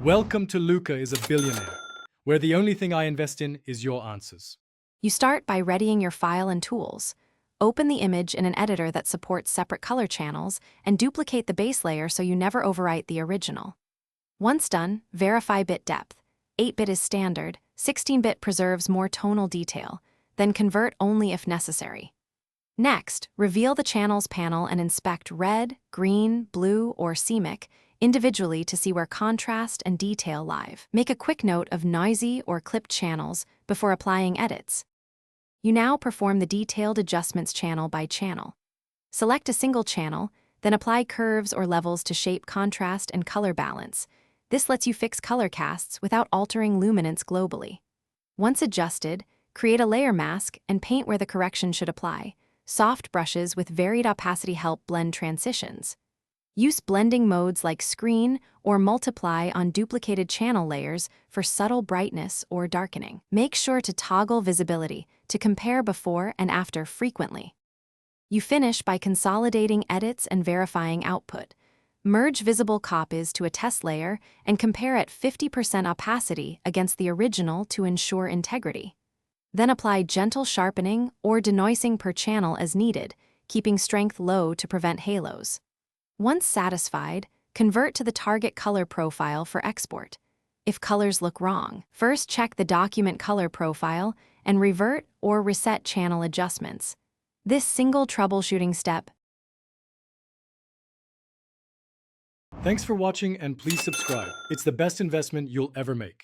Welcome to Luca is a Billionaire, where the only thing I invest in is your answers. You start by readying your file and tools. Open the image in an editor that supports separate color channels and duplicate the base layer so you never overwrite the original. Once done, verify bit depth. 8-bit is standard, 16-bit preserves more tonal detail, then convert only if necessary. Next, reveal the channels panel and inspect red, green, blue, or CMYK individually to see where contrast and detail lie. Make a quick note of noisy or clipped channels before applying edits. You now perform the detailed adjustments channel by channel. Select a single channel, then apply curves or levels to shape contrast and color balance. This lets you fix color casts without altering luminance globally. Once adjusted, create a layer mask and paint where the correction should apply. Soft brushes with varied opacity help blend transitions. Use blending modes like screen or multiply on duplicated channel layers for subtle brightness or darkening. Make sure to toggle visibility to compare before and after frequently. You finish by consolidating edits and verifying output. Merge visible copies to a test layer and compare at 50% opacity against the original to ensure integrity. Then apply gentle sharpening or denoising per channel as needed, keeping strength low to prevent halos. Once satisfied, convert to the target color profile for export. If colors look wrong, first check the document color profile and revert or reset channel adjustments. This single troubleshooting step. Thanks for watching and please subscribe. It's the best investment you'll ever make.